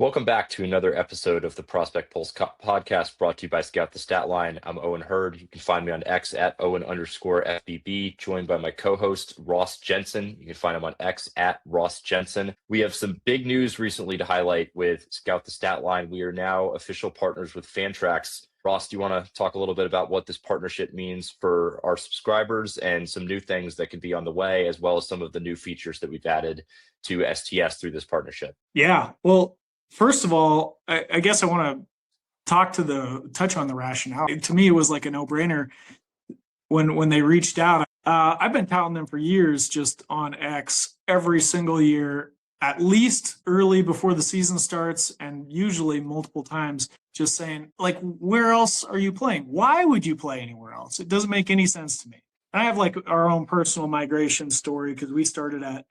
Welcome back to another episode of the Prospect Pulse podcast brought to you by Scout the Stat Line. I'm Owen Hurd. You can find me on X at Owen_FBB, joined by my co-host Ross Jensen. You can find him on X at Ross Jensen. We have some big news recently to highlight with Scout the Stat Line. We are now official partners with Fantrax. Ross, do you want to talk a little bit about what this partnership means for our subscribers and some new things that could be on the way, as well as some of the new features that we've added to STS through this partnership? Yeah, well, first of all, I guess I want to touch on the rationale. To me, it was like a no-brainer when they reached out. I've been touting them for years, just on X every single year, at least early before the season starts, and usually multiple times, just saying, like, where else are you playing? Why would you play anywhere else? It doesn't make any sense to me. And I have like our own personal migration story because we started at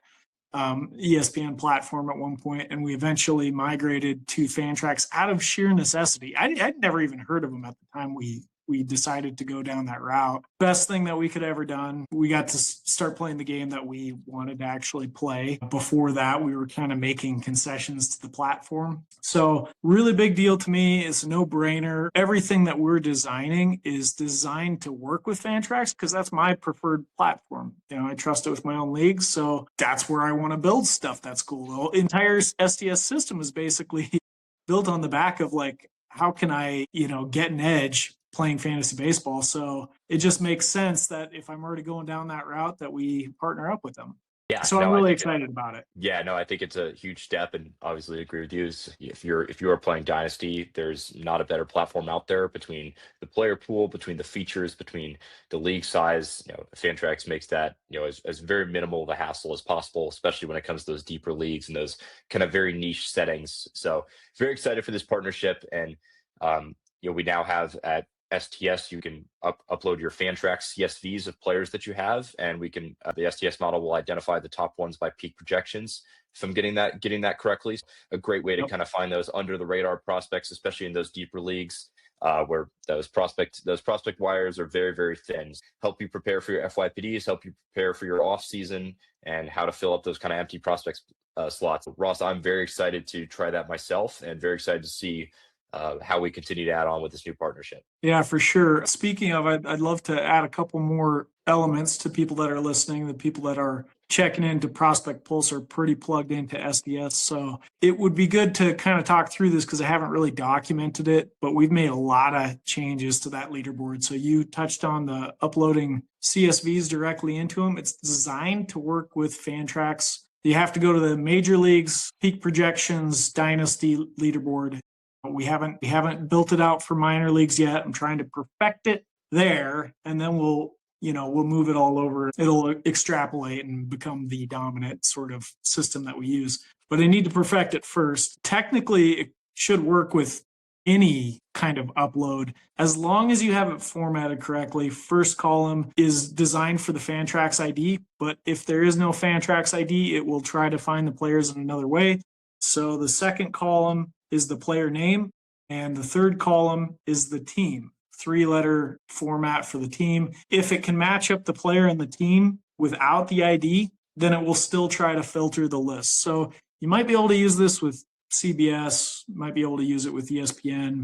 ESPN platform at one point, and we eventually migrated to Fantrax out of sheer necessity. I'd never even heard of them at the time we decided to go down that route. Best thing that we could ever done. We got to start playing the game that we wanted to actually play. Before that, we were kind of making concessions to the platform. So really big deal to me. It's a no-brainer. Everything that we're designing is designed to work with Fantrax because that's my preferred platform. You know, I trust it with my own leagues, so that's where I want to build stuff that's cool. The entire STS system is basically built on the back of like, how can I, get an edge playing fantasy baseball? So it just makes sense that if I'm already going down that route, that we partner up with them. Yeah, so I'm really excited about it. Yeah, no, I think it's a huge step, and obviously agree with you. If you are playing Dynasty, there's not a better platform out there between the player pool, between the features, between the league size. Fantrax makes that as very minimal of a hassle as possible, especially when it comes to those deeper leagues and those kind of very niche settings. So very excited for this partnership, and we now have at STS, you can upload your Fantrax CSVs of players that you have, and we can the STS model will identify the top ones by peak projections. If I'm getting that correctly, a great way to kind of find those under the radar prospects, especially in those deeper leagues where those prospect wires are very, very thin. Help you prepare for your FYPDs, help you prepare for your off season, and how to fill up those kind of empty prospects slots. Ross, I'm very excited to try that myself, and very excited to see how we continue to add on with this new partnership. Yeah, for sure. Speaking of, I'd love to add a couple more elements to people that are listening. The people that are checking into Prospect Pulse are pretty plugged into SDS. So it would be good to kind of talk through this because I haven't really documented it, but we've made a lot of changes to that leaderboard. So you touched on the uploading CSVs directly into them. It's designed to work with Fantrax. You have to go to the major leagues, peak projections, dynasty leaderboard. We haven't built it out for minor leagues yet. I'm trying to perfect it there, and then we'll move it all over. It'll extrapolate and become the dominant sort of system that we use. But I need to perfect it first. Technically, it should work with any kind of upload as long as you have it formatted correctly. First column is designed for the Fantrax ID, but if there is no Fantrax ID, it will try to find the players in another way. So the second column is the player name, and the third column is the team. 3-letter format for the team. If it can match up the player and the team without the ID, then it will still try to filter the list. So you might be able to use this with CBS, might be able to use it with ESPN.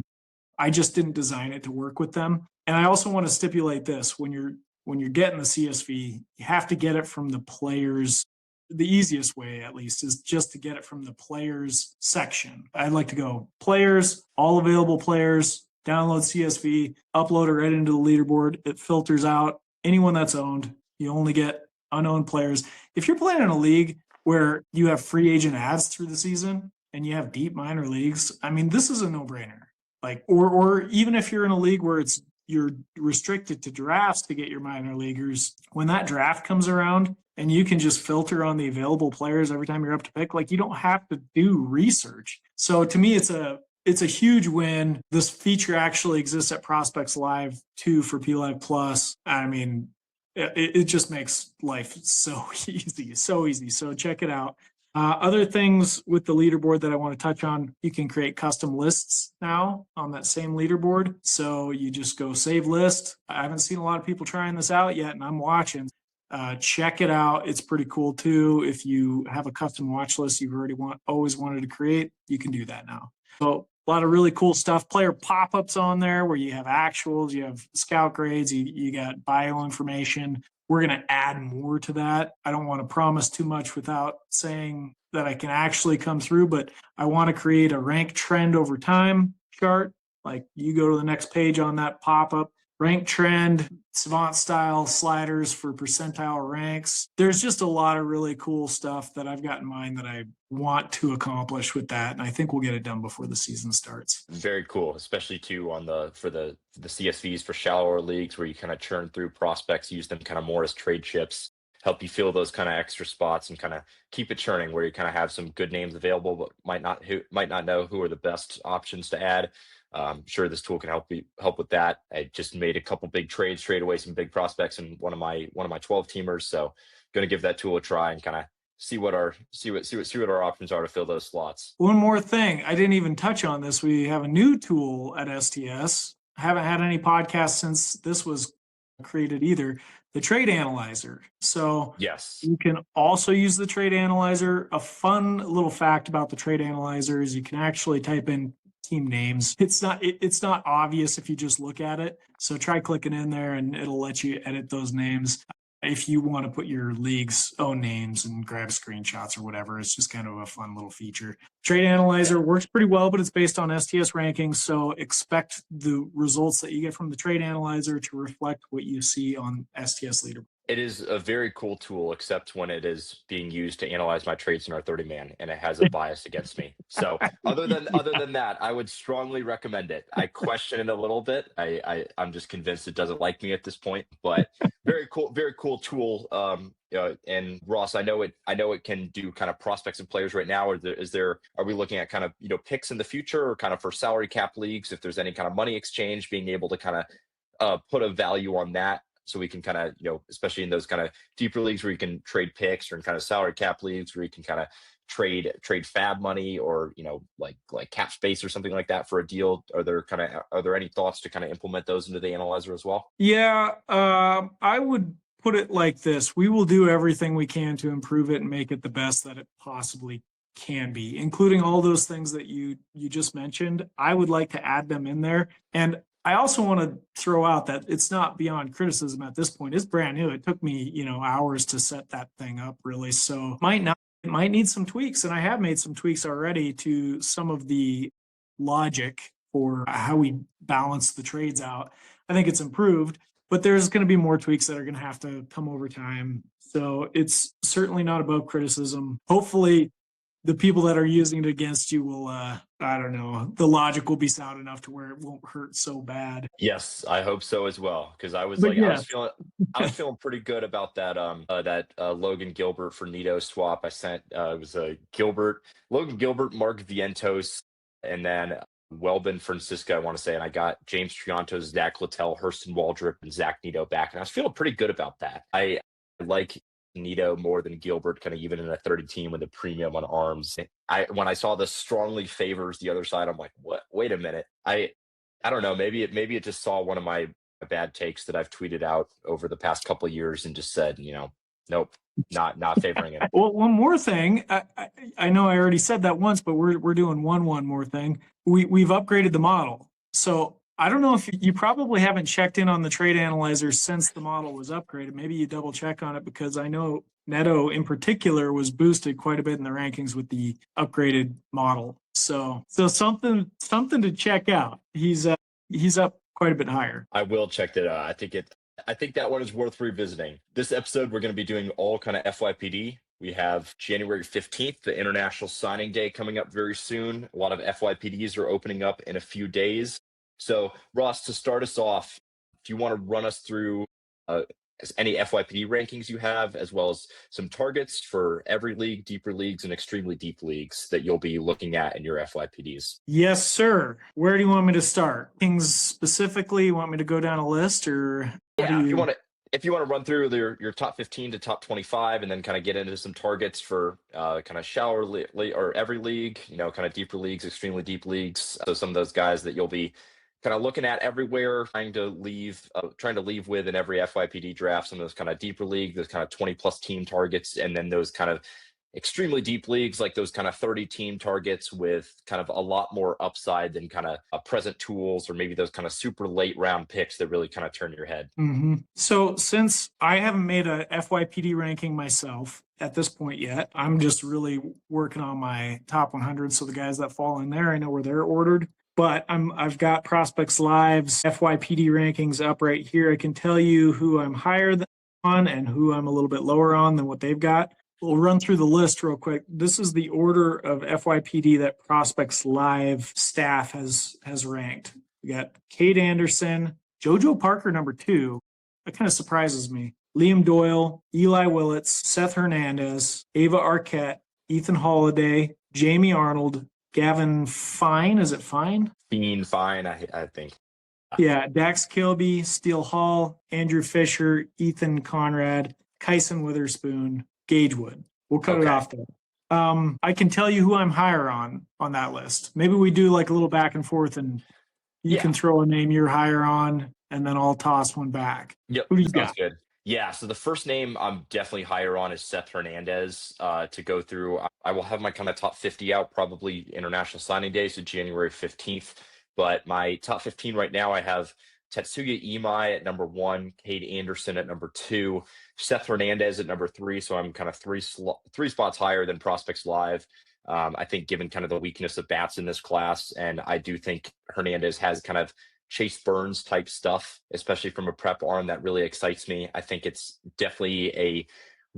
I just didn't design it to work with them. And I also want to stipulate this: when you're getting the CSV, you have to get it from the players. The easiest way, at least, is just to get it from the players section. I'd like to go players, all available players, download CSV, upload it right into the leaderboard. It filters out anyone that's owned. You only get unowned players. If you're playing in a league where you have free agent ads through the season and you have deep minor leagues, I mean, this is a no-brainer. Like, or even if you're in a league where you're restricted to drafts to get your minor leaguers, when that draft comes around and you can just filter on the available players every time you're up to pick, like, you don't have to do research. So to me, it's a huge win. This feature actually exists at Prospects Live too for PLive Plus. I mean, it just makes life so easy, so easy. So check it out. Other things with the leaderboard that I want to touch on: you can create custom lists now on that same leaderboard. So you just go save list. I haven't seen a lot of people trying this out yet, and I'm watching. Check it out. It's pretty cool too. If you have a custom watch list you've always wanted to create, you can do that now. So a lot of really cool stuff. Player pop-ups on there where you have actuals, you have scout grades, you got bio information. We're going to add more to that. I don't want to promise too much without saying that I can actually come through, but I want to create a rank trend over time chart. Like you go to the next page on that pop-up, rank trend, savant style sliders for percentile ranks. There's just a lot of really cool stuff that I've got in mind that I want to accomplish with that. And I think we'll get it done before the season starts. Very cool, especially too on the CSVs for shallower leagues where you kind of churn through prospects, use them kind of more as trade chips, help you fill those kind of extra spots and kind of keep it churning where you kind of have some good names available, but might not know who are the best options to add. Sure, this tool can help with that. I just made a couple big trades, trade away some big prospects in one of my 12 teamers. So going to give that tool a try and kind of see what our options are to fill those slots. One more thing, I didn't even touch on this. We have a new tool at STS. I haven't had any podcasts since this was created either. The trade analyzer. So yes, you can also use the trade analyzer. A fun little fact about the trade analyzer is you can actually type in team names. It's not obvious if you just look at it. So try clicking in there and it'll let you edit those names. If you want to put your league's own names and grab screenshots or whatever, it's just kind of a fun little feature. Trade Analyzer works pretty well, but it's based on STS rankings. So expect the results that you get from the Trade Analyzer to reflect what you see on STS Leaderboard. It is a very cool tool, except when it is being used to analyze my trades in our 30-man, and it has a bias against me. So other than that, I would strongly recommend it. I question it a little bit. I'm just convinced it doesn't like me at this point, but very cool tool. And Ross, I know it can do kind of prospects and players right now. Are we looking at kind of picks in the future or kind of for salary cap leagues? If there's any kind of money exchange, being able to kind of put a value on that. So we can kind of, especially in those kind of deeper leagues where you can trade picks, or in kind of salary cap leagues where you can kind of trade fab money, or like cap space or something like that for a deal. Are there any thoughts to kind of implement those into the analyzer as well? Yeah, I would put it like this: we will do everything we can to improve it and make it the best that it possibly can be, including all those things that you just mentioned. I would like to add them in there. And I also want to throw out that it's not beyond criticism at this point. It's brand new. It took me, hours to set that thing up, really. So it might need some tweaks. And I have made some tweaks already to some of the logic for how we balance the trades out. I think it's improved, but there's going to be more tweaks that are going to have to come over time. So it's certainly not above criticism. Hopefully the people that are using it against you will, I don't know, the logic will be sound enough to where it won't hurt so bad. Yes, I hope so as well. Because I was feeling pretty good about that Logan Gilbert for Nito swap. I sent it was a Logan Gilbert, Mark Vientos, and then Welbin Francisco, I want to say, and I got James Triantos, Zach Littell, Hurston Waldrop, and Zach Nito back, and I was feeling pretty good about that. I like Nito more than Gilbert, kind of even in a 30 team with a premium on arms. When I saw the strongly favors the other side, I'm like, what? Wait a minute. I don't know. Maybe it just saw one of my bad takes that I've tweeted out over the past couple of years and just said, nope, not favoring it. Well, one more thing. I know I already said that once, but we're doing one more thing. We've upgraded the model. So I don't know if you probably haven't checked in on the trade analyzer since the model was upgraded. Maybe you double check on it, because I know Neto in particular was boosted quite a bit in the rankings with the upgraded model. So something to check out. He's up quite a bit higher. I will check that out. I think that one is worth revisiting. This episode, we're going to be doing all kind of FYPD. We have January 15th, the International Signing Day, coming up very soon. A lot of FYPDs are opening up in a few days. So, Ross, to start us off, do you want to run us through any FYPD rankings you have, as well as some targets for every league, deeper leagues, and extremely deep leagues that you'll be looking at in your FYPDs? Yes, sir. Where do you want me to start? Things specifically, you want me to go down a list, or? Yeah, if you want to run through your top 15 to top 25, and then kind of get into some targets for kind of shallower or every league, kind of deeper leagues, extremely deep leagues. So some of those guys that you'll be kind of looking at everywhere, trying to leave with in every FYPD draft some of those kind of deeper league, those kind of 20 plus team targets, and then those kind of extremely deep leagues like those kind of 30 team targets with kind of a lot more upside than kind of present tools, or maybe those kind of super late round picks that really kind of turn your head. So since I haven't made a FYPD ranking myself at this point yet, I'm just really working on my top 100. So the guys that fall in there, I know where they're ordered. But I've got Prospects Live's FYPD rankings up right here. I can tell you who I'm higher on and who I'm a little bit lower on than what they've got. We'll run through the list real quick. This is the order of FYPD that Prospects Live staff has ranked. We got Cade Anderson, JoJo Parker, number 2. That kind of surprises me. Liam Doyle, Eli Willits, Seth Hernandez, Ava Arquette, Ethan Holiday, Jamie Arnold, Gavin Fine. Is it Fine? Fine, I think. Yeah, Dax Kilby, Steele Hall, Andrew Fisher, Ethan Conrad, Kyson Witherspoon, Gagewood. We'll cut it off there. I can tell you who I'm higher on that list. Maybe we do like a little back and forth, and you can throw a name you're higher on, and then I'll toss one back. Yep, who do you sounds got? good. Yeah, so the first name I'm definitely higher on is Seth Hernandez. To go through, I will have my kind of top 50 out probably International Signing Day, so January 15th. But my top 15 right now, I have Tetsuya Imai at number 1, Cade Anderson at number 2, Seth Hernandez at number 3. So I'm kind of three spots higher than Prospects Live. I think given kind of the weakness of bats in this class, and I do think Hernandez has kind of Chase Burns type stuff, especially from a prep arm, that really excites me. I think it's definitely a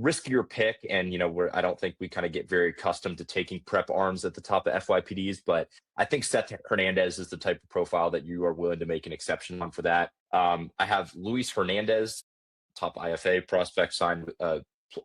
riskier pick, and I don't think we kind of get very accustomed to taking prep arms at the top of FYPDs, but I think Seth Hernandez is the type of profile that you are willing to make an exception on for that. I have Luis Hernandez, top IFA prospect, signed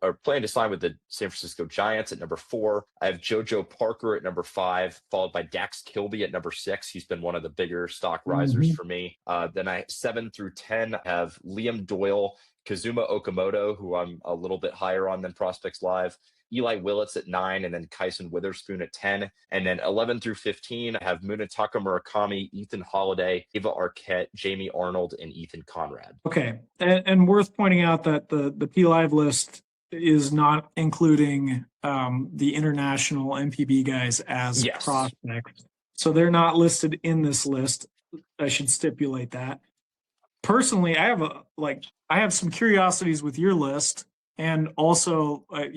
or plan to sign with the San Francisco Giants at number 4. I have JoJo Parker at number 5, followed by Dax Kilby at number 6. He's been one of the bigger stock risers for me. Then 7 through 10, I have Liam Doyle, Kazuma Okamoto, who I'm a little bit higher on than Prospects Live, Eli Willits at 9, and then Kyson Witherspoon at 10. And then 11 through 15, I have Munetaka Murakami, Ethan Holiday, Ava Arquette, Jamie Arnold, and Ethan Conrad. Okay. And worth pointing out that the P Live list is not including the international MPB guys as prospects. So they're not listed in this list. I should stipulate that. Personally, I have some curiosities with your list, and also, I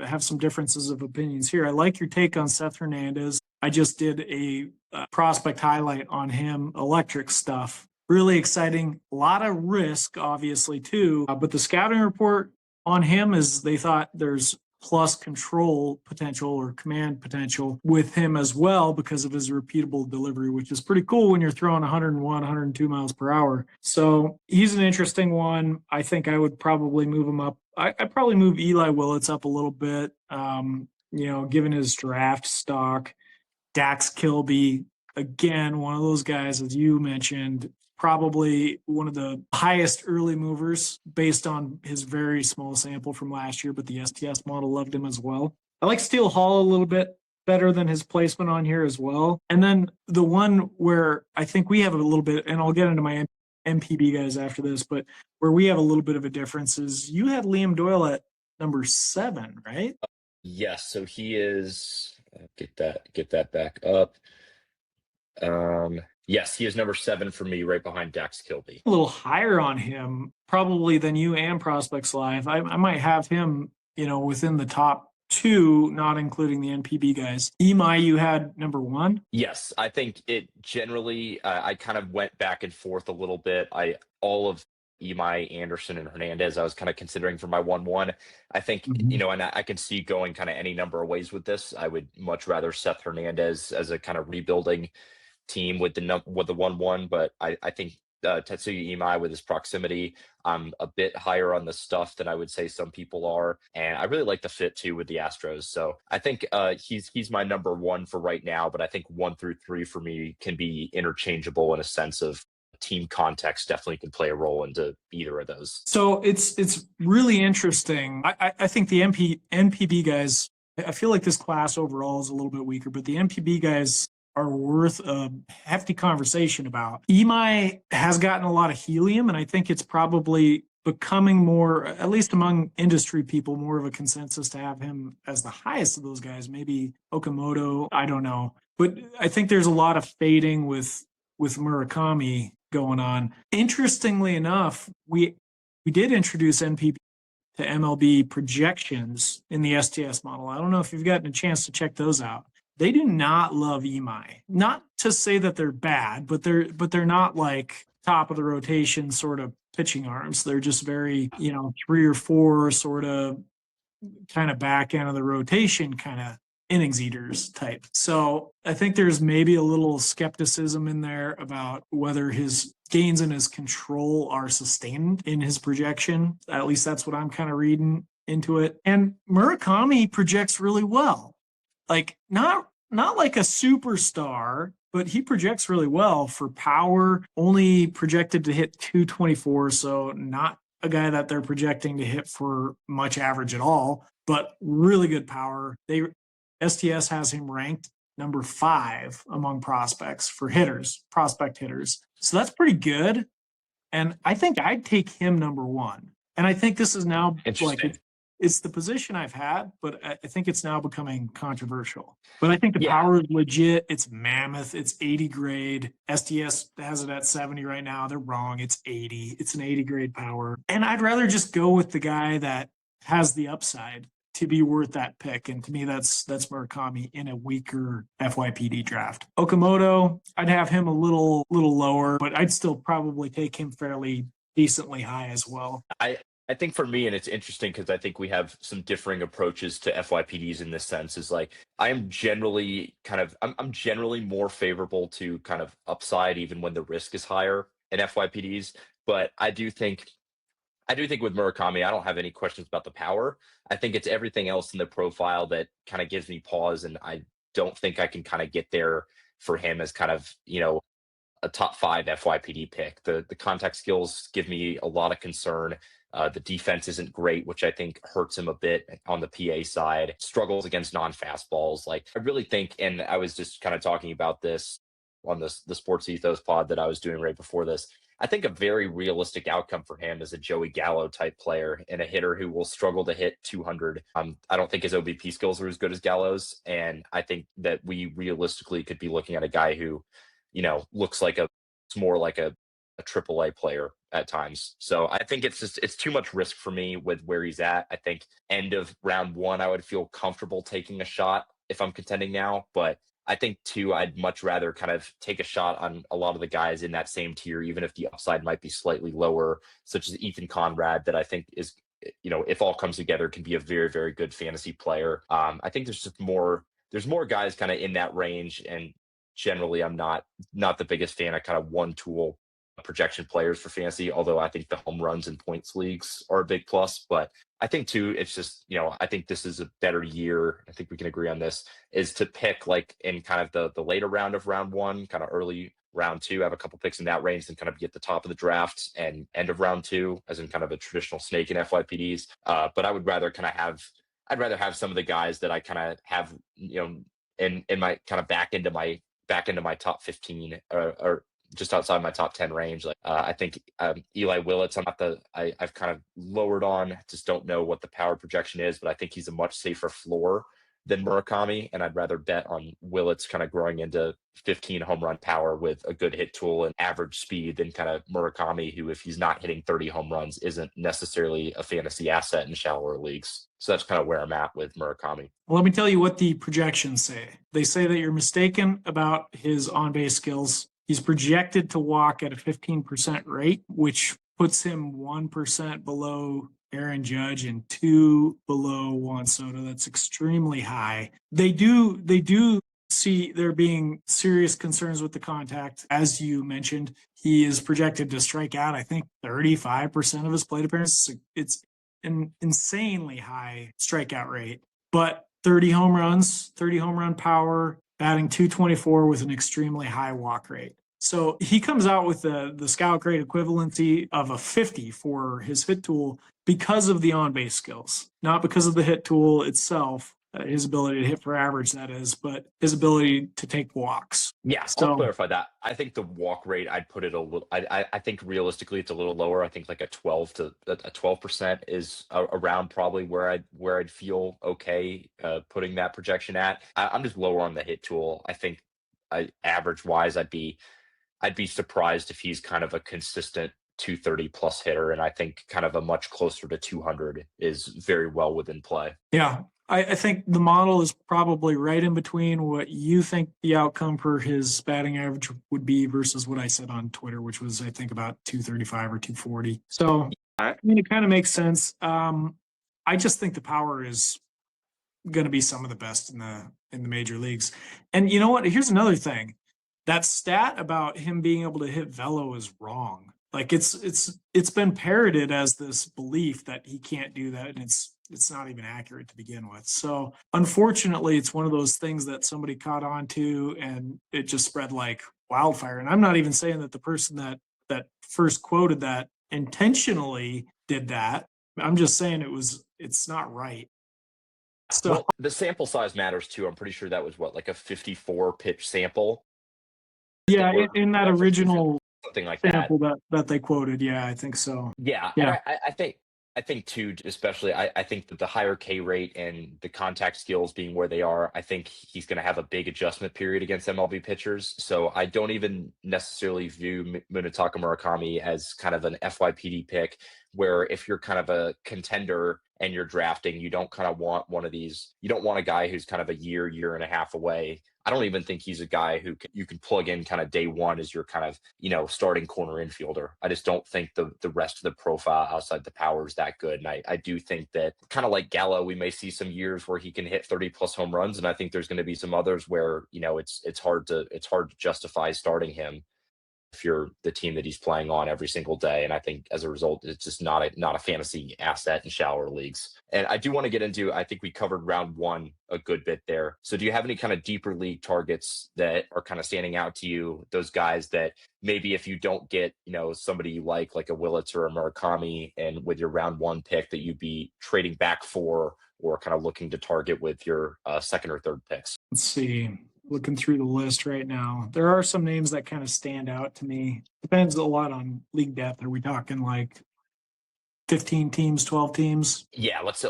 have some differences of opinions here. I like your take on Seth Hernandez. I just did a prospect highlight on him, electric stuff. Really exciting. A lot of risk, obviously, too. But the scouting report on him is they thought there's plus control potential or command potential with him as well because of his repeatable delivery, which is pretty cool when you're throwing 101, 102 miles per hour. So he's an interesting one. I think I would probably move him up. I'd probably move Eli Willits up a little bit, given his draft stock. Dax Kilby, again, one of those guys, as you mentioned, probably one of the highest early movers based on his very small sample from last year, but the STS model loved him as well. I like Steele Hall a little bit better than his placement on here as well. And then the one where I think we have a little bit, and I'll get into my MPB guys after this, but where we have a little bit of a difference is you had Liam Doyle at number 7, right? Yes. So he is, get that back up. Yes, he is number 7 for me, right behind Dax Kilby. A little higher on him, probably than you and Prospects Live. I might have him, within the top 2, not including the NPB guys. Imai, you had number 1? Yes, I think it generally, I kind of went back and forth a little bit. All of Imai, Anderson, and Hernandez, I was kind of considering for my 1-1. I think, and I can see going kind of any number of ways with this. I would much rather Seth Hernandez as a kind of rebuilding team with the 1-1, but I think Tetsuya Imai, with his proximity, I'm a bit higher on the stuff than I would say some people are, and I really like the fit too with the Astros. So I think he's my number 1 for right now, but I think 1 through 3 for me can be interchangeable in a sense of team context. Definitely can play a role into either of those. So it's really interesting. I think the NPB guys, I feel like this class overall is a little bit weaker, but the NPB guys are worth a hefty conversation about. Imai has gotten a lot of helium, and I think it's probably becoming more, at least among industry people, more of a consensus to have him as the highest of those guys. Maybe Okamoto, I don't know. But I think there's a lot of fading with Murakami going on. Interestingly enough, we did introduce NPB to MLB projections in the STS model. I don't know if you've gotten a chance to check those out. They do not love Imai. Not to say that they're bad, but they're not like top of the rotation sort of pitching arms. They're just very, 3 or 4 sort of kind of back end of the rotation kind of innings eaters type. So I think there's maybe a little skepticism in there about whether his gains in his control are sustained in his projection. At least that's what I'm kind of reading into it. And Murakami projects really well. Like not like a superstar, but he projects really well for power, only projected to hit 224. So not a guy that they're projecting to hit for much average at all, but really good power. STS has him ranked number 5 among prospects for prospect hitters. So that's pretty good. And I think I'd take him number 1. And I think this is now like it's the position I've had, but I think it's now becoming controversial. But I think the power is legit. It's mammoth. It's 80 grade. STS has it at 70 right now. They're wrong. It's 80. It's an 80 grade power. And I'd rather just go with the guy that has the upside to be worth that pick. And to me, that's Murakami in a weaker FYPD draft. Okamoto, I'd have him a little lower, but I'd still probably take him fairly decently high as well. I think for me, and it's interesting because I think we have some differing approaches to FYPDs in this sense, is like I'm generally more favorable to kind of upside even when the risk is higher in FYPDs. But I do think with Murakami, I don't have any questions about the power. I think it's everything else in the profile that kind of gives me pause, and I don't think I can kind of get there for him as kind of, a top 5 FYPD pick. The contact skills give me a lot of concern. The defense isn't great, which I think hurts him a bit on the PA side. Struggles against non-fastballs. Like I really think, and I was just kind of talking about this on the Sports Ethos pod that I was doing right before this. I think a very realistic outcome for him is a Joey Gallo type player and a hitter who will struggle to hit 200. I don't think his OBP skills are as good as Gallo's, and I think that we realistically could be looking at a guy who, looks like it's more like a AAA player at times. So I think it's too much risk for me with where he's at. I think end of round 1, I would feel comfortable taking a shot if I'm contending now, but I think 2, I'd much rather kind of take a shot on a lot of the guys in that same tier, even if the upside might be slightly lower, such as Ethan Conrad, that I think is, if all comes together, can be a very, very good fantasy player. I think there's more guys kind of in that range, and generally I'm not the biggest fan of kind of one tool projection players for fantasy, although I think the home runs and points leagues are a big plus. But I think too, it's just, I think this is a better year. I think we can agree on this, is to pick like in kind of the later round of round 1, kind of early round 2, have a couple picks in that range, and kind of get the top of the draft and end of round 2, as in kind of a traditional snake in FYPDs. But I would rather I'd rather have some of the guys that I kind of have, in my kind of back into my top 15 or just outside my top 10 range. Like I think Eli Willits, I've kind of lowered on, just don't know what the power projection is, but I think he's a much safer floor than Murakami, and I'd rather bet on Willits kind of growing into 15 home run power with a good hit tool and average speed than kind of Murakami, who, if he's not hitting 30 home runs, isn't necessarily a fantasy asset in shallower leagues. So that's kind of where I'm at with Murakami. Well, let me tell you what the projections say. They say that you're mistaken about his on-base skills. He's projected to walk at a 15% rate, which puts him 1% below Aaron Judge and 2 below Juan Soto. That's extremely high. They do see there being serious concerns with the contact. As you mentioned, he is projected to strike out, I think, 35% of his plate appearances. It's an insanely high strikeout rate, but 30 home run power, batting 224 with an extremely high walk rate. So he comes out with the scout grade equivalency of a 50 for his hit tool because of the on-base skills, not because of the hit tool itself. his ability to hit for average, that is, but his ability to take walks. Yeah, I'll So clarify that. I think the walk rate, I'd put it a little. I think realistically, it's a little lower. I think like a 12% is around probably where I'd feel okay putting that projection at. I'm just lower on the hit tool. I think average wise, I'd be surprised if he's kind of a consistent 230 plus hitter, and I think kind of a much closer to 200 is very well within play. yeah, I think the model is probably right in between what you think the outcome for his batting average would be versus what I said on Twitter, which was I think about 235 or 240. So I mean, it kind of makes sense. I just think the power is going to be some of the best in the major leagues. And you know what? Here's another thing. That stat about him being able to hit velo is wrong. Like it's been parroted as this belief that he can't do that, and it's not even accurate to begin with. So unfortunately, it's one of those things that somebody caught on to, and it just spread like wildfire. And I'm not even saying that the person that first quoted that intentionally did that. I'm just saying it's not right. So Well, the sample size matters too. I'm pretty sure that was what, like a 54 pitch sample, yeah, or in that whatever, original something like that. sample that they quoted, yeah, I think so. Yeah, and Yeah, I think too, especially I think that the higher K rate and the contact skills being where they are, I think he's going to have a big adjustment period against MLB pitchers. So I don't even necessarily view Munetaka Murakami as kind of an FYPD pick, where if you're kind of a contender and you're drafting, you don't kind of want one of these. You don't want a guy who's kind of a year and a half away. I don't even think he's a guy who you can plug in kind of day one as your kind of, starting corner infielder. I just don't think the rest of the profile outside the power is that good. And I do think that kind of like Gallo, we may see some years where he can hit 30 plus home runs. And I think there's going to be some others where, it's hard to justify starting him if you're the team that he's playing on every single day. And I think as a result, it's just not a fantasy asset in shallower leagues. And I do want to get into, I think we covered round one a good bit there. So do you have any kind of deeper league targets that are kind of standing out to you? Those guys that maybe if you don't get, somebody you like a Willits or a Murakami, and with your round one pick that you'd be trading back for, or kind of looking to target with your second or third picks? let's see. Looking through the list right now, there are some names that kind of stand out to me. Depends a lot on league depth. Are we talking like 15 teams, 12 teams? Yeah, let's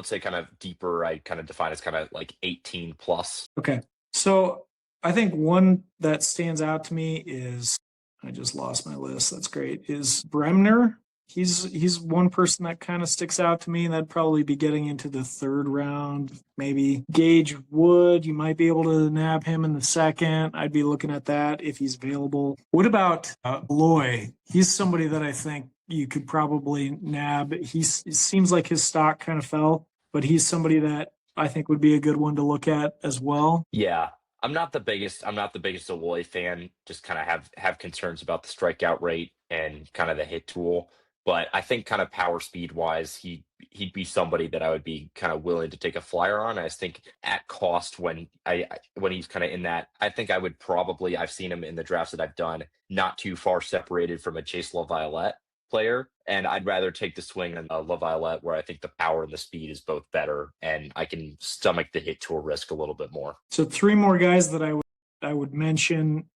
say kind of deeper. I kind of define as kind of like 18 plus. Okay. So I think one that stands out to me is, I just lost my list. That's great. Is Bremner. He's one person that kind of sticks out to me. That'd probably be getting into the third round. Maybe Gage Wood. You might be able to nab him in the second. I'd be looking at that if he's available. What about Loy? He's somebody that I think you could probably nab. It seems like his stock kind of fell, but he's somebody that I think would be a good one to look at as well. Yeah, I'm not the biggest Aloy fan. Just kind of have concerns about the strikeout rate and kind of the hit tool. But I think kind of power speed wise, he'd be somebody that I would be kind of willing to take a flyer on. I just think at cost when he's kind of in that, I think I've seen him in the drafts that I've done, not too far separated from a Chase LaViolette player, and I'd rather take the swing on LaViolette, where I think the power and the speed is both better, and I can stomach the hit tool risk a little bit more. So three more guys that I would mention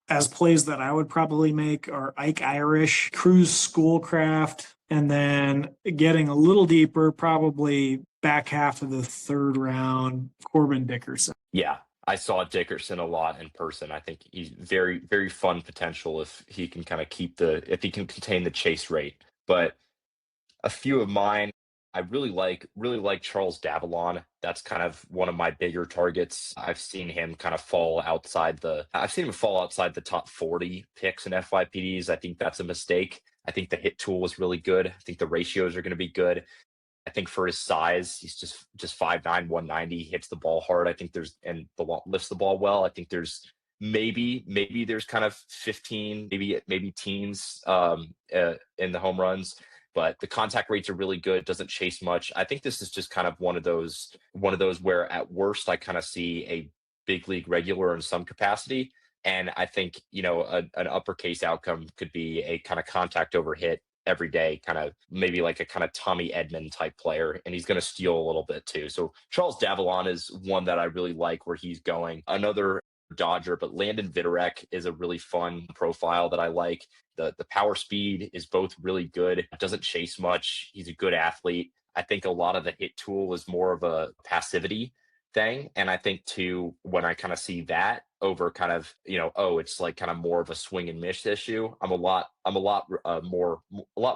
as plays that I would probably make are Ike Irish, Cruz Schoolcraft, and then getting a little deeper, probably back half of the third round, Corbin Dickerson. Yeah, I saw Dickerson a lot in person. I think he's very, very fun potential if he can kind of if he can contain the chase rate. But a few of mine, I really like Charles Davalon. That's kind of one of my bigger targets. I've seen him fall outside the top 40 picks in FYPDs. I think that's a mistake. I think the hit tool was really good. I think the ratios are going to be good. I think for his size, he's just 5'9", 190, hits the ball hard. I think lifts the ball well. I think there's maybe there's kind of 15, maybe teens in the home runs, but the contact rates are really good. Doesn't chase much. I think this is just kind of one of those where at worst I kind of see a big league regular in some capacity. And I think, an uppercase outcome could be a kind of contact over hit every day, kind of maybe like a kind of Tommy Edmond type player, and he's going to steal a little bit too. So Charles Davalon is one that I really like where he's going. Another Dodger, but Landon Vitorek is a really fun profile that I like. The power speed is both really good. Doesn't chase much. He's a good athlete. I think a lot of the hit tool is more of a passivity thing. And I think too, when I kind of see that over kind of, oh, it's like kind of more of a swing and miss issue, a lot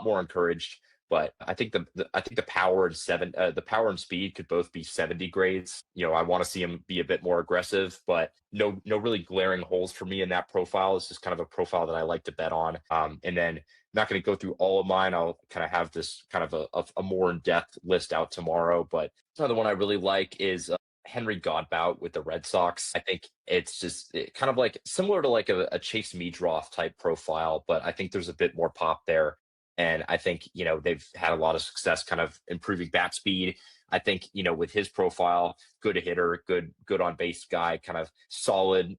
more encouraged. But I think I think the power and speed could both be 70 grades. I want to see him be a bit more aggressive, but no really glaring holes for me in that profile. It's just kind of a profile that I like to bet on. And then not going to go through all of mine. I'll kind of have this kind of a more in-depth list out tomorrow. But another one I really like is Henry Godbout with the Red Sox. I think it's just kind of like similar to like a Chase Meadroff type profile, but I think there's a bit more pop there. And I think, they've had a lot of success kind of improving bat speed. I think, with his profile, good hitter, good on base guy, kind of solid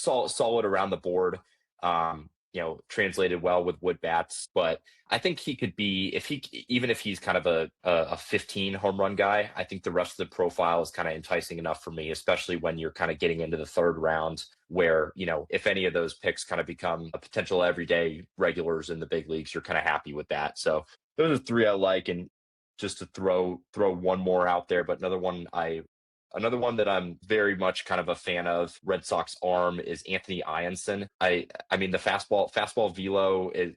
around the board. Translated well with wood bats, but I think he could be even if he's kind of a 15 home run guy. I think the rest of the profile is kind of enticing enough for me, especially when you're kind of getting into the third round, where if any of those picks kind of become a potential everyday regulars in the big leagues, you're kind of happy with that. So those are three I like, and just to throw one more out there, but another one that I'm very much kind of a fan of, Red Sox arm, is Anthony Ianson. I mean the fastball velo is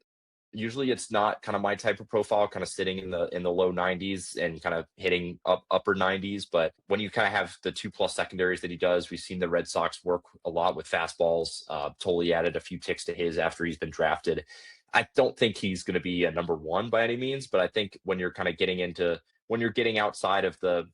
usually it's not kind of my type of profile, kind of sitting in the low 90s and kind of hitting upper 90s. But when you kind of have the 2+ secondaries that he does, we've seen the Red Sox work a lot with fastballs. Totally added a few ticks to his after he's been drafted. I don't think he's going to be a number one by any means, but I think when you're kind of getting outside of the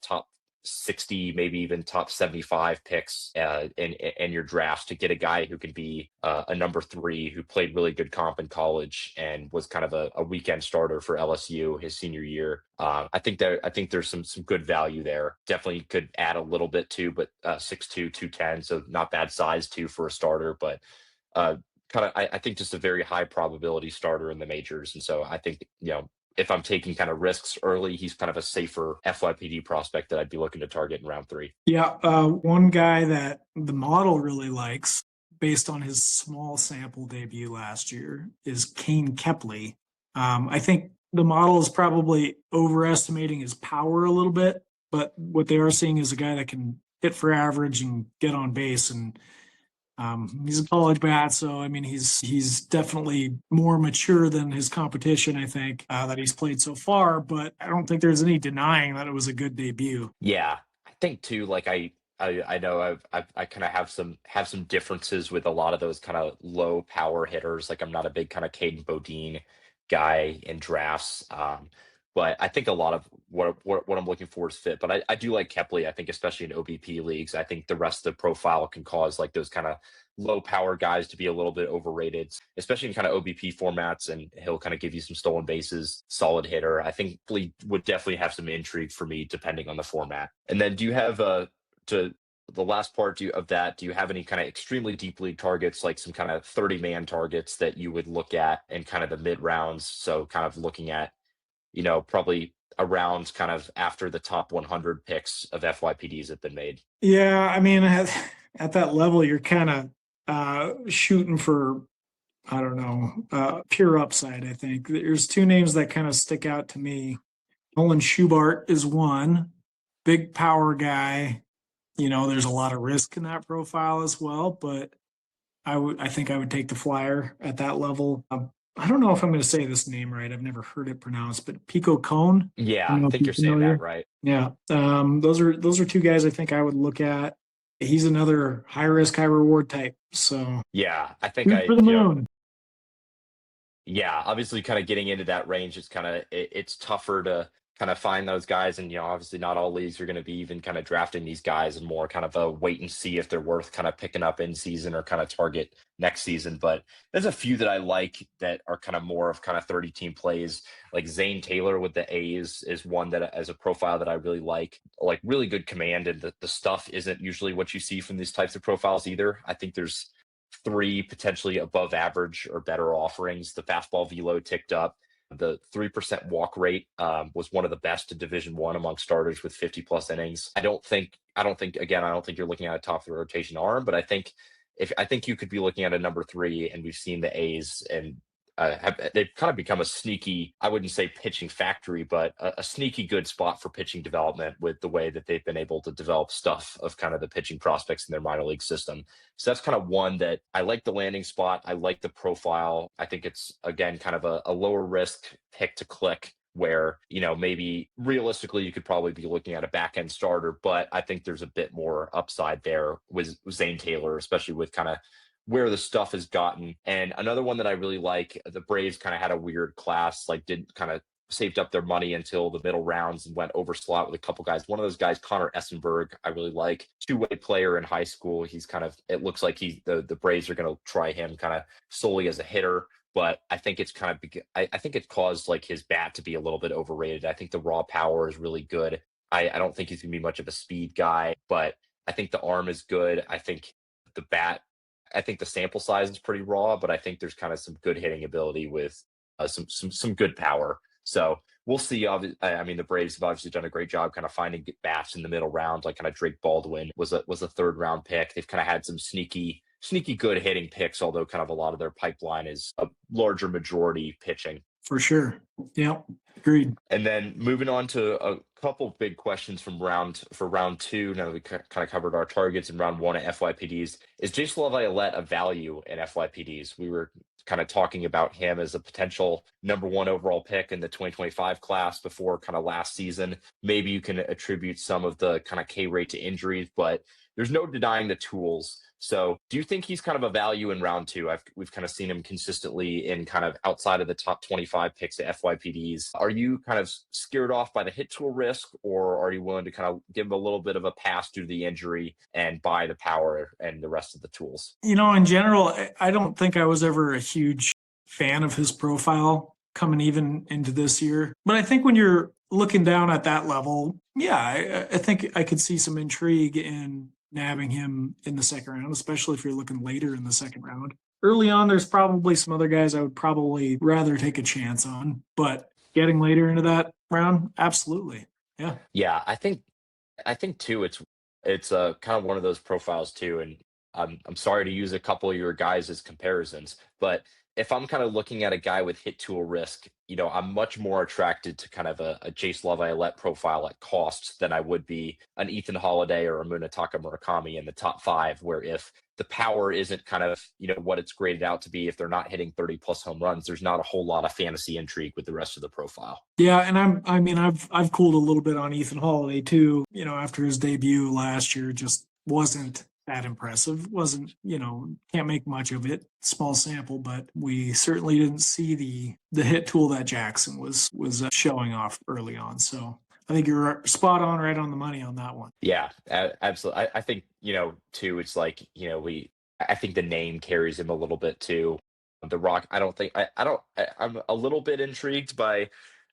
top 60, maybe even top 75 picks in your drafts, to get a guy who can be a number 3, who played really good comp in college and was kind of a weekend starter for LSU his senior year. I think there's some good value there. Definitely could add a little bit too, but 6'2", 210, so not bad size too for a starter, but I think just a very high probability starter in the majors. And so I think, if I'm taking kind of risks early, he's kind of a safer FYPD prospect that I'd be looking to target in round 3. Yeah, one guy that the model really likes, based on his small sample debut last year, is Kane Kepley. I think the model is probably overestimating his power a little bit, but what they are seeing is a guy that can hit for average and get on base. And he's a college bat, so I mean he's definitely more mature than his competition, I think, that he's played so far. But I don't think there's any denying that it was a good debut. Yeah, I think too. Like I know I kind of have some differences with a lot of those kind of low power hitters. Like I'm not a big kind of Caden Bodine guy in drafts. But I think a lot of what I'm looking for is fit. But I do like Kepley. I think especially in OBP leagues, I think the rest of the profile can cause like those kind of low power guys to be a little bit overrated, especially in kind of OBP formats. And he'll kind of give you some stolen bases, solid hitter. I think Kepley would definitely have some intrigue for me depending on the format. And then do you have to the last part of that, do you have any kind of extremely deep league targets, like some kind of 30-man targets that you would look at in kind of the mid rounds? So kind of looking at probably around kind of after the top 100 picks of FYPDs have been made. Yeah, I mean, at that level, you're kind of shooting for, I don't know, pure upside. I think there's two names that kind of stick out to me. Nolan Schubart is one, big power guy. There's a lot of risk in that profile as well, but I think I would take the flyer at that level. I don't know if I'm going to say this name right. I've never heard it pronounced, but Pico Cone. Yeah, I think you're saying that right. Yeah. Those are two guys I think I would look at. He's another high risk, high reward type. So yeah, I think for the moon. Yeah, obviously kind of getting into that range is it's tougher to kind of find those guys. And, obviously not all leagues are going to be even kind of drafting these guys, and more kind of a wait and see if they're worth kind of picking up in season or kind of target next season. But there's a few that I like that are kind of more of kind of 30-team plays. Like Zane Taylor with the A's is one that as a profile that I really like really good command. And the stuff isn't usually what you see from these types of profiles either. I think there's three potentially above average or better offerings. The fastball velo ticked up. The 3% walk rate was one of the best in Division One among starters with 50 plus innings. I don't think you're looking at a top of the rotation arm, but I think you could be looking at a number three, and we've seen the A's and they've kind of become a sneaky, I wouldn't say pitching factory, but a sneaky good spot for pitching development with the way that they've been able to develop stuff of kind of the pitching prospects in their minor league system. So that's kind of one that I like the landing spot. I like the profile. I think it's, again, kind of a lower risk pick to click where, maybe realistically you could probably be looking at a back end starter, but I think there's a bit more upside there with Zane Taylor, especially with kind of where the stuff has gotten. And another one that I really like, the Braves kind of had a weird class, like did kind of saved up their money until the middle rounds and went over slot with a couple guys. One of those guys, Connor Essenberg, I really like. Two-way player in high school. He's kind of, it looks like the Braves are going to try him kind of solely as a hitter. But I think it's kind of, I think it caused like his bat to be a little bit overrated. I think the raw power is really good. I don't think he's going to be much of a speed guy, but I think the arm is good. I think the bat, I think the sample size is pretty raw, but I think there's kind of some good hitting ability with some good power. So we'll see. I mean, the Braves have obviously done a great job kind of finding bats in the middle round, like kind of Drake Baldwin was a third round pick. They've kind of had some sneaky good hitting picks, although kind of a lot of their pipeline is a larger majority pitching. For sure. Yeah, agreed. And then moving on to a couple big questions from round two. Now that we kind of covered our targets in round one at FYPDs, is Jace Laviolette a value in FYPDs? We were kind of talking about him as a potential number one overall pick in the 2025 class before kind of last season. Maybe you can attribute some of the kind of K rate to injuries, but there's no denying the tools. So do you think he's kind of a value in round two? We've kind of seen him consistently in kind of outside of the top 25 picks at FYPDs. Are you kind of scared off by the hit tool risk, or are you willing to kind of give him a little bit of a pass due to the injury and buy the power and the rest of the tools? In general, I don't think I was ever a huge fan of his profile coming even into this year. But I think when you're looking down at that level, yeah, I think I could see some intrigue in nabbing him in the second round, especially if you're looking later in the second round. Early on, there's probably some other guys I would probably rather take a chance on, but getting later into that round, absolutely. Yeah. Yeah, I think too, it's kind of one of those profiles too. And I'm sorry to use a couple of your guys as comparisons, but if I'm kind of looking at a guy with hit tool risk, I'm much more attracted to kind of a Jace Laviolette profile at cost than I would be an Ethan Holiday or a Munetaka Murakami in the top five, where if the power isn't kind of, what it's graded out to be, if they're not hitting 30 plus home runs, there's not a whole lot of fantasy intrigue with the rest of the profile. Yeah. And I've cooled a little bit on Ethan Holiday too, after his debut last year, just wasn't that impressive. Wasn't, can't make much of it. Small sample, but we certainly didn't see the hit tool that Jackson was showing off early on. So I think you're spot on, right on the money on that one. Yeah, absolutely. I think, too, it's like, I think the name carries him a little bit too. The Rock, I'm a little bit intrigued by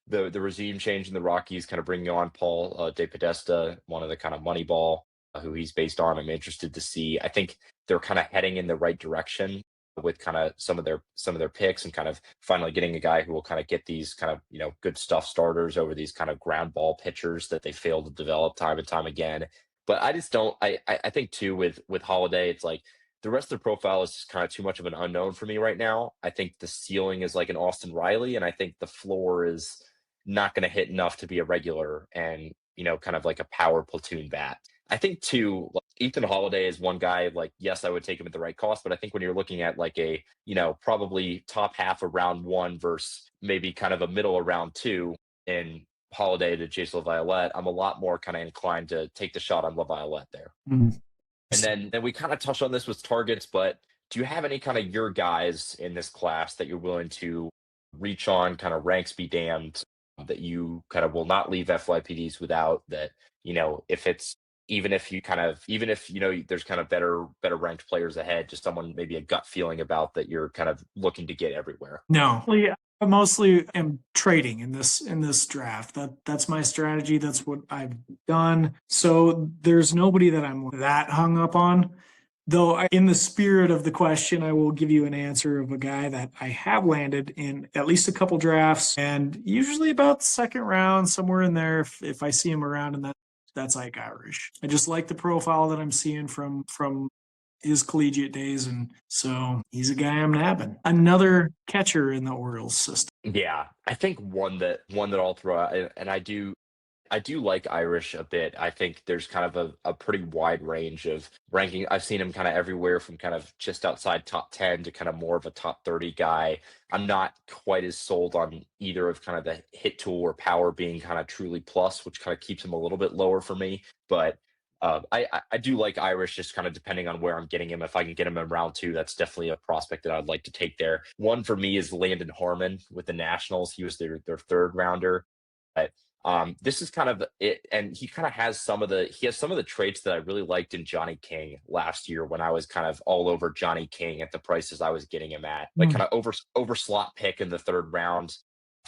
the regime change in the Rockies, kind of bringing on Paul De Podesta, one of the kind of Moneyball who he's based on. I'm interested to see. I think they're kind of heading in the right direction with kind of some of their picks and kind of finally getting a guy who will kind of get these kind of, good stuff starters over these kind of ground ball pitchers that they fail to develop time and time again. But I just don't, I think too with Holiday, it's like the rest of the profile is just kind of too much of an unknown for me right now. I think the ceiling is like an Austin Riley, and I think the floor is not going to hit enough to be a regular and, kind of like a power platoon bat. I think too, like Ethan Holiday is one guy, like, yes, I would take him at the right cost, but I think when you're looking at like a, probably top half of round one versus maybe kind of a middle of round two in Holiday to Jace Laviolette, I'm a lot more kind of inclined to take the shot on Laviolette there. Mm-hmm. And then we kind of touched on this with targets, but do you have any kind of your guys in this class that you're willing to reach on, kind of ranks be damned, that you kind of will not leave FYPDs without, that, if it's, even if there's kind of better ranked players ahead, just someone maybe a gut feeling about that you're kind of looking to get everywhere? No, I mostly am trading in this draft. That's my strategy. That's what I've done. So there's nobody that I'm that hung up on, Though, in the spirit of the question, I will give you an answer of a guy that I have landed in at least a couple drafts, and usually about the second round, somewhere in there. If I see him around, and that's Ike Irish. I just like the profile that I'm seeing from his collegiate days, and so he's a guy I'm nabbing. Another catcher in the Orioles system. Yeah, I think one that I'll throw out, and I do like Irish a bit. I think there's kind of a pretty wide range of ranking. I've seen him kind of everywhere from kind of just outside top 10 to kind of more of a top 30 guy. I'm not quite as sold on either of kind of the hit tool or power being kind of truly plus, which kind of keeps him a little bit lower for me. But I do like Irish, just kind of depending on where I'm getting him. If I can get him in round two, that's definitely a prospect that I'd like to take there. One for me is Landon Harmon with the Nationals. He was their third rounder. This is kind of it, and he has some of the traits that I really liked in Johnny King last year when I was kind of all over Johnny King at the prices I was getting him at, like Mm. kind of over slot pick in the third round,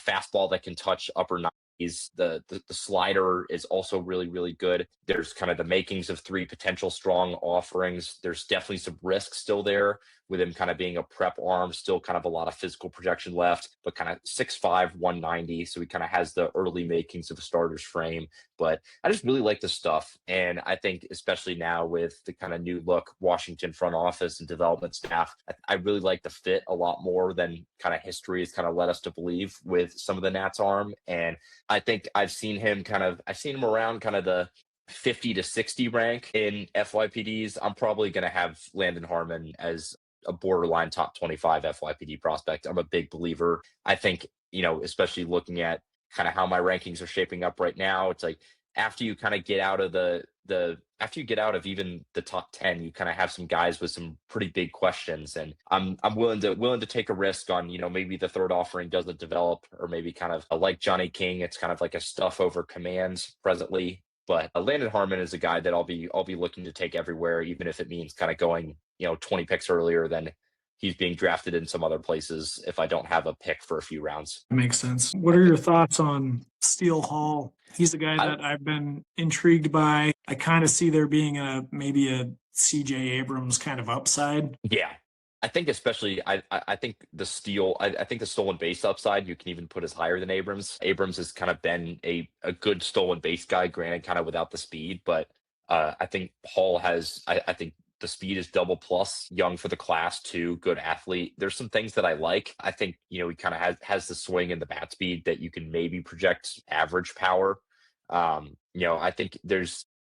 fastball that can touch upper 90s. The slider is also really good. There's kind of the makings of three potential strong offerings. There's definitely some risk still there with him kind of being a prep arm, still kind of a lot of physical projection left, but kind of 6'5", 190. So he kind of has the early makings of a starter's frame. But I just really like the stuff. And I think, especially now with the kind of new look Washington front office and development staff, I really like the fit a lot more than kind of history has kind of led us to believe with some of the Nats arm. And I think I've seen him around kind of the 50 to 60 rank in FYPDs. I'm probably going to have Landon Harmon as a borderline top 25 FYPD prospect. I'm a big believer. I think, especially looking at kind of how my rankings are shaping up right now, it's like after you kind of get out of the after you get out of even the top 10, you kind of have some guys with some pretty big questions, and I'm willing to take a risk on, maybe the third offering doesn't develop, or maybe kind of like Johnny King, it's kind of like a stuff over commands presently. But Landon Harmon is a guy that I'll be looking to take everywhere, even if it means kind of going 20 picks earlier than he's being drafted in some other places if I don't have a pick for a few rounds. Makes sense. What are your thoughts on Steele Hall? He's a guy I that I've been intrigued by. I kind of see there being maybe a CJ Abrams kind of upside. Yeah. I think especially I think I think the stolen base upside you can even put as higher than Abrams. Abrams has kind of been a good stolen base guy, granted kind of without the speed, but I think Hall has I think the speed is double plus, young for the class too, good athlete. There's some things that I like. I think, he kind of has the swing and the bat speed that you can maybe project average power. I think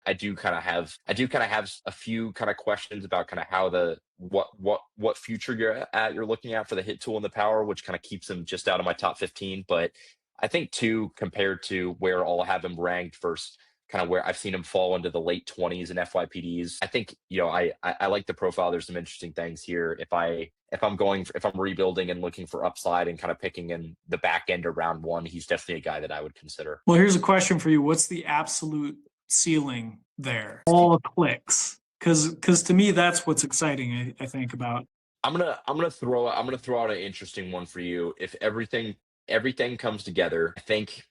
I do kind of have a few kind of questions about kind of how what future you're looking at for the hit tool and the power, which kind of keeps him just out of my top 15. But I think too, compared to where I'll have him ranked versus kind of where I've seen him fall into the late 20s and FYPDs, I think, I like the profile. There's some interesting things here. If I'm rebuilding and looking for upside and kind of picking in the back end of round one, he's definitely a guy that I would consider. Well, here's a question for you. What's the absolute ceiling there? All clicks. Because to me, that's what's exciting, I think, about. I'm gonna throw out an interesting one for you. If everything comes together, I think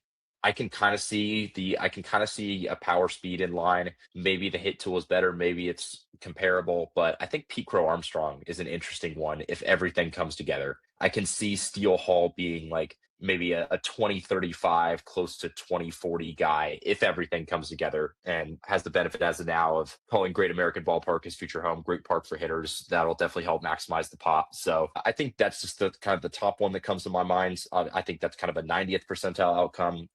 I can kind of see a power speed in line. Maybe the hit tool is better, maybe it's comparable, but I think Pete Crow Armstrong is an interesting one if everything comes together. I can see Steel Hall being like maybe a 2035 close to 2040 guy if everything comes together, and has the benefit as of now of calling Great American Ballpark his future home, great park for hitters. That'll definitely help maximize the pop. So I think that's just the kind of the top one that comes to my mind. I think that's kind of a 90th percentile outcome.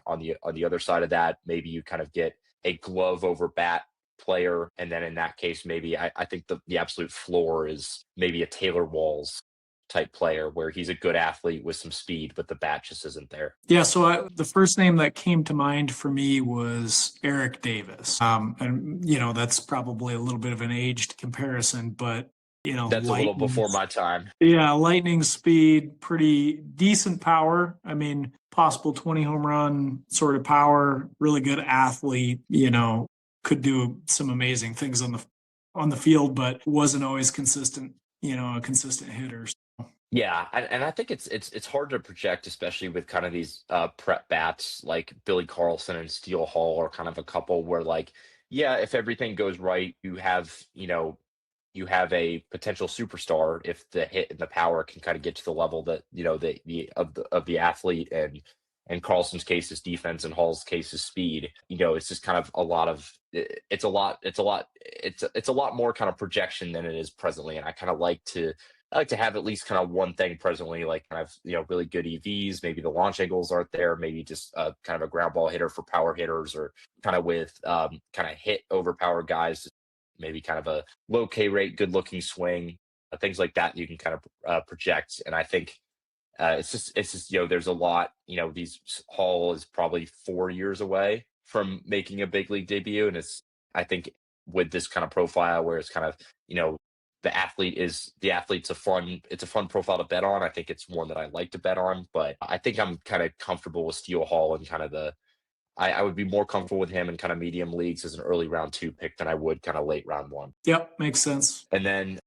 On the other side of that, maybe you kind of get a glove over bat player, and then in that case, maybe I think the absolute floor is maybe a Taylor Walls type player where he's a good athlete with some speed, but the bat just isn't there. Yeah, so the first name that came to mind for me was Eric Davis. And that's probably a little bit of an aged comparison, but That's a little lightning. before my time. Yeah, lightning speed, pretty decent power. I mean, possible 20 home run sort of power, really good athlete, could do some amazing things on the field, but wasn't always consistent, a consistent hitter. Yeah, and I think it's hard to project, especially with kind of these prep bats like Billy Carlson and Steele Hall, or kind of a couple where, like, yeah, if everything goes right, you have you have a potential superstar if the hit and the power can kind of get to the level that of the athlete, and Carlson's case is defense and Hall's case is speed. It's just kind of a lot of it's a lot more kind of projection than it is presently, and I like to have at least kind of one thing presently, like kind of really good EVs. Maybe the launch angles aren't there. Maybe just kind of a ground ball hitter for power hitters, or kind of with kind of hit overpower guys. Maybe kind of a low K rate, good looking swing, things like that. You can kind of project, and I think it's just there's a lot. These Hall is probably 4 years away from making a big league debut, and I think with this kind of profile where it's kind of the athlete's it's a fun profile to bet on. I think it's one that I like to bet on, but I think I'm kind of comfortable with Steele Hall and kind of I would be more comfortable with him in kind of medium leagues as an early round 2 pick than I would kind of late round 1. Yep, makes sense. And then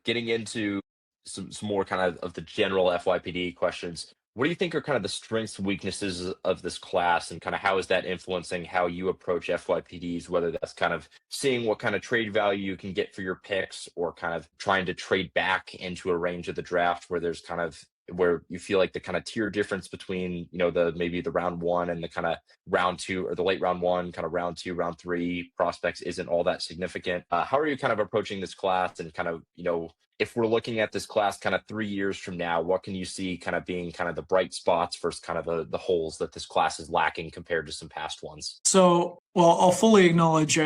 getting into some more kind of the general FYPD questions. What do you think are kind of the strengths and weaknesses of this class, and kind of how is that influencing how you approach FYPDs, whether that's kind of seeing what kind of trade value you can get for your picks, or kind of trying to trade back into a range of the draft where you feel like the kind of tier difference between maybe the round 1 and the kind of round 2, or the late round 1, kind of round 2, round 3 prospects isn't all that significant. How are you kind of approaching this class, and kind of if we're looking at this class kind of 3 years from now, what can you see kind of being kind of the bright spots versus kind of the holes that this class is lacking compared to some past ones? So, well, I'll fully acknowledge.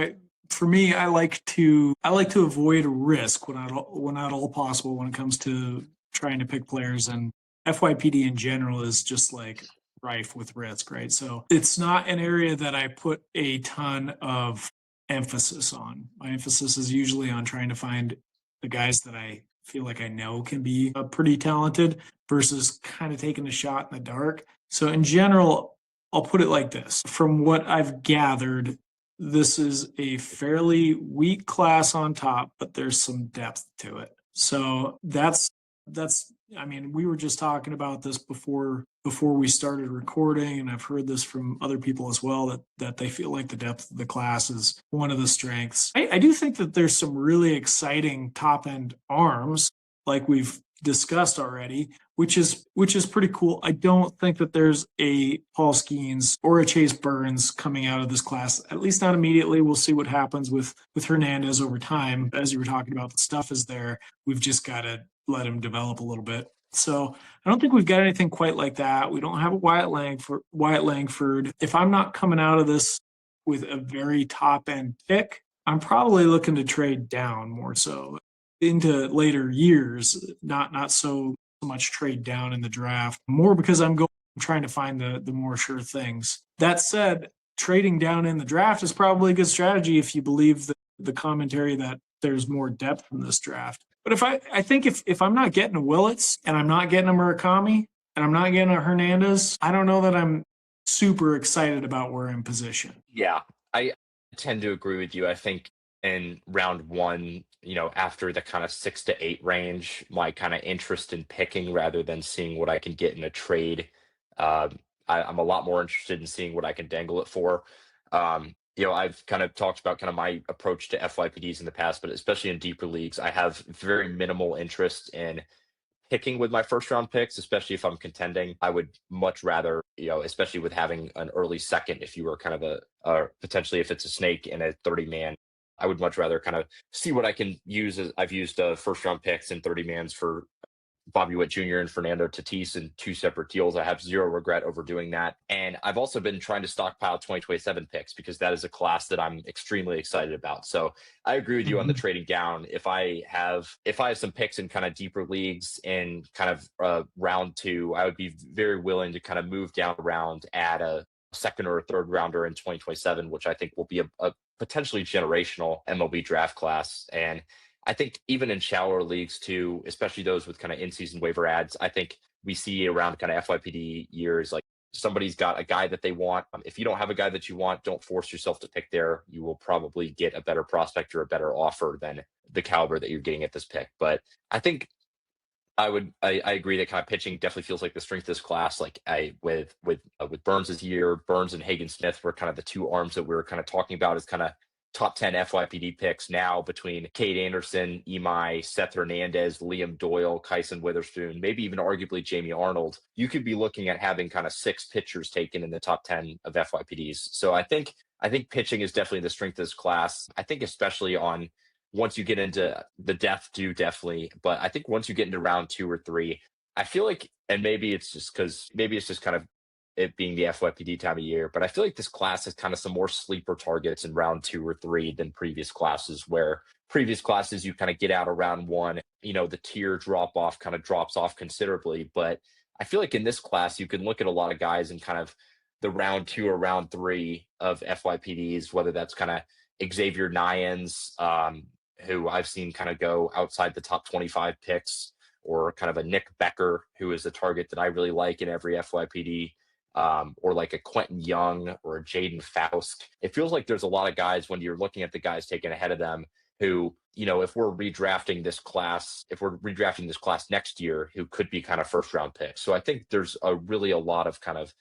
For me, I like to avoid risk when at all possible when it comes to trying to pick players, and FYPD in general is just like rife with risk, right? So it's not an area that I put a ton of emphasis on. My emphasis is usually on trying to find the guys that I feel like I know can be pretty talented versus kind of taking a shot in the dark. So in general, I'll put it like this. From what I've gathered, this is a fairly weak class on top, but there's some depth to it. So that's I mean, we were just talking about this before we started recording, and I've heard this from other people as well, that they feel like the depth of the class is one of the strengths. I do think that there's some really exciting top end arms, like we've discussed already, which is pretty cool. I don't think that there's a Paul Skeens or a Chase Burns coming out of this class, at least not immediately. We'll see what happens with Hernandez over time. As you were talking about, the stuff is there. We've just got to let him develop a little bit. So I don't think we've got anything quite like that. We don't have a Wyatt Langford. If I'm not coming out of this with a very top end pick, I'm probably looking to trade down more so into later years, not so much trade down in the draft, more because I'm trying to find the more sure things. That said, trading down in the draft is probably a good strategy if you believe the commentary that there's more depth in this draft. But I think if I'm not getting a Willits, and I'm not getting a Murakami, and I'm not getting a Hernandez, I don't know that I'm super excited about where I'm positioned. Yeah, I tend to agree with you. I think in round 1, after the kind of 6 to 8 range, my kind of interest in picking rather than seeing what I can get in a trade, I'm a lot more interested in seeing what I can dangle it for. I've kind of talked about kind of my approach to FYPDs in the past, but especially in deeper leagues, I have very minimal interest in picking with my first round picks, especially if I'm contending. I would much rather, especially with having an early second, if you were kind of potentially if it's a snake in a 30-man, I would much rather kind of see what I can use. I've used first round picks in 30-mans for Bobby Witt Jr. and Fernando Tatis in 2 separate deals. I have zero regret over doing that. And I've also been trying to stockpile 2027 picks because that is a class that I'm extremely excited about. So I agree with you on the trading down. If I have some picks in kind of deeper leagues in kind of round 2, I would be very willing to kind of move down around, add a second or a third rounder in 2027, which I think will be a potentially generational MLB draft class. And I think even in shallower leagues too, especially those with kind of in-season waiver ads, I think we see around kind of FYPD years, like somebody's got a guy that they want. If you don't have a guy that you want, don't force yourself to pick there. You will probably get a better prospect or a better offer than the caliber that you're getting at this pick. But I think I agree that kind of pitching definitely feels like the strength of this class. Like with Burns' year, Burns and Hagen Smith were kind of the 2 arms that we were kind of talking about as kind of top 10 FYPD picks now between Cade Anderson, Imai, Seth Hernandez, Liam Doyle, Kyson Witherspoon, maybe even arguably Jamie Arnold, you could be looking at having kind of 6 pitchers taken in the top 10 of FYPDs. So I think pitching is definitely the strength of this class. I think especially on once you get into the depth, do definitely, but I think once you get into round 2 or 3, I feel like, and maybe it's just kind of it being the FYPD time of year, but I feel like this class has kind of some more sleeper targets in round 2 or 3 than previous classes, where previous classes you kind of get out around 1, the tier drop off kind of drops off considerably. But I feel like in this class, you can look at a lot of guys in kind of the round 2 or round 3 of FYPDs, whether that's kind of Xavier Nyans, who I've seen kind of go outside the top 25 picks, or kind of a Nick Becker, who is a target that I really like in every FYPD, or like a Quentin Young or a Jaden Faust. It feels like there's a lot of guys when you're looking at the guys taken ahead of them who, if we're redrafting this class next year, who could be kind of first round picks. So I think there's really a lot of kind of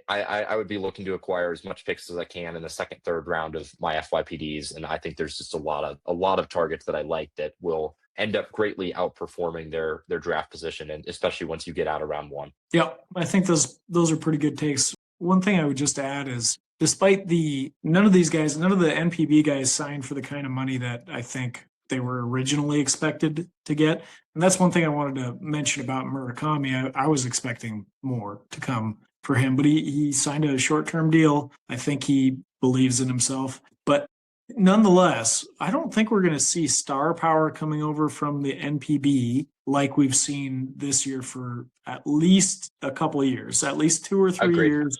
I would be looking to acquire as much picks as I can in the second, third round of my FYPDs, and I think there's just a lot of targets that I like that will end up greatly outperforming their draft position, and especially once you get out around 1. Yeah, I think those are pretty good takes. One thing I would just add is, despite none of the NPB guys signed for the kind of money that I think they were originally expected to get. And that's one thing I wanted to mention about Murakami. I was expecting more to come for him, but he signed a short-term deal. I think he believes in himself. But nonetheless, I don't think we're going to see star power coming over from the NPB like we've seen this year for at least a couple of years, at least 2 or 3 Agreed. years.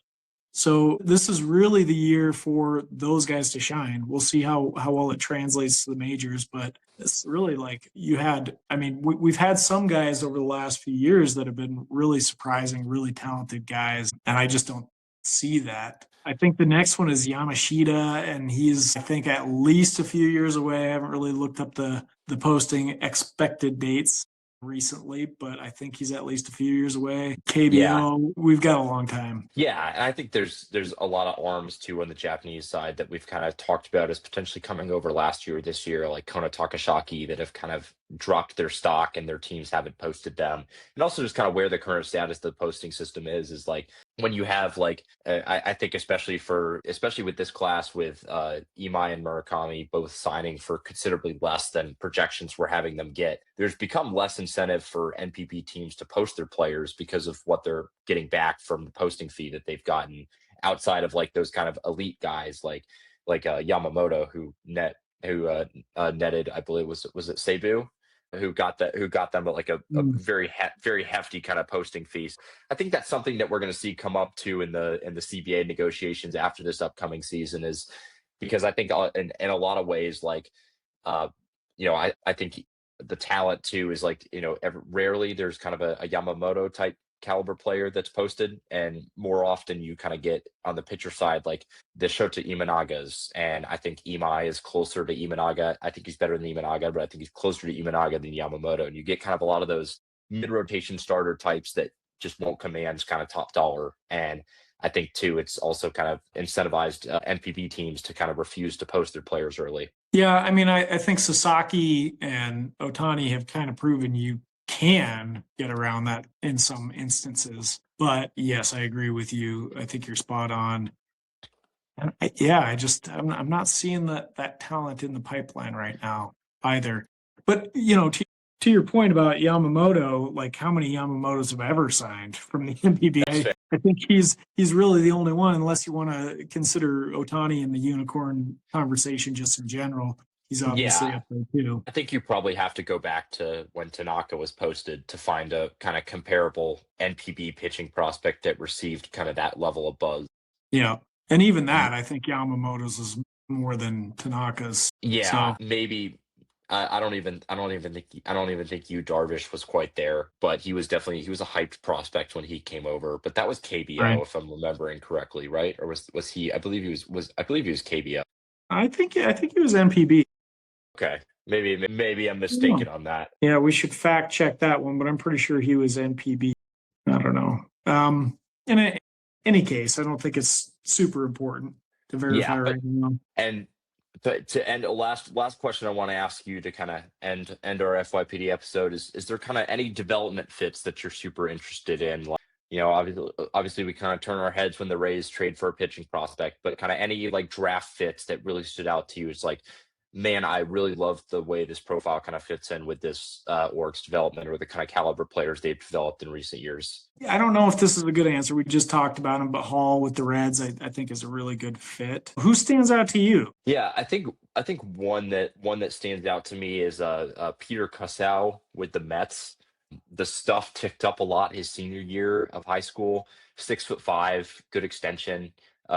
So this is really the year for those guys to shine. We'll see how well it translates to the majors, but it's really like we've had some guys over the last few years that have been really surprising, really talented guys, and I just don't see that. I think the next one is Yamashita, and he's, I think, at least a few years away. I haven't really looked up the posting expected dates recently, but I think he's at least a few years away. KBO, we've got a long time. Yeah, and I think there's a lot of arms too on the Japanese side that we've kind of talked about as potentially coming over last year or this year, like Kona Takashaki, that have kind of dropped their stock and their teams haven't posted them. And also just kind of where the current status of the posting system is like when you have I think especially with this class with Imai and Murakami both signing for considerably less than projections we're having them get, there's become less incentive for NPB teams to post their players because of what they're getting back from the posting fee that they've gotten, outside of like those kind of elite guys like Yamamoto who netted, I believe was it Cebu, who got them like a very hefty kind of posting fees. I think that's something that we're going to see come up too in the CBA negotiations after this upcoming season, is because I think in a lot of ways, like I think the talent too is like, rarely there's kind of a Yamamoto type caliber player that's posted, and more often you kind of get on the pitcher side like the Shota Imanagas, and I think Imai is closer to Imanaga. I think he's better than Imanaga, but I think he's closer to Imanaga than Yamamoto, and you get kind of a lot of those mid-rotation starter types that just won't command kind of top dollar. And I think too it's also kind of incentivized NPB teams to kind of refuse to post their players early. Yeah, I think Sasaki and Otani have kind of proven you can get around that in some instances. But yes, I agree with you. I think you're spot on. And I'm not seeing that talent in the pipeline right now either. But to your point about Yamamoto, like how many Yamamotos have ever signed from the NPB? I think he's really the only one, unless you want to consider Otani in the unicorn conversation just in general. He's obviously up there too. I think you probably have to go back to when Tanaka was posted to find a kind of comparable NPB pitching prospect that received kind of that level of buzz. Yeah. And even that, I think Yamamoto's is more than Tanaka's. Yeah, so maybe. I don't even think Yu Darvish was quite there, but he was a hyped prospect when he came over. But that was KBO, right, if I'm remembering correctly, right? Or was he? I believe he was KBO. I think he was NPB. Okay, maybe I'm mistaken on that. Yeah, we should fact check that one, but I'm pretty sure he was NPB. I don't know. In any case, I don't think it's super important to verify right now. And To end, a last question I want to ask you to kind of end our FYPD episode is there kind of any development fits that you're super interested in? Like, obviously we kind of turn our heads when the Rays trade for a pitching prospect, but kind of any like draft fits that really stood out to you is like, man, I really love the way this profile kind of fits in with this org's development or the kind of caliber players they've developed in recent years. Yeah, I don't know if this is a good answer. We just talked about him, but Hall with the Reds, I think is a really good fit. Who stands out to you? Yeah, I think one that stands out to me is Peter Cussow with the Mets. The stuff ticked up a lot his senior year of high school. 6'5", good extension.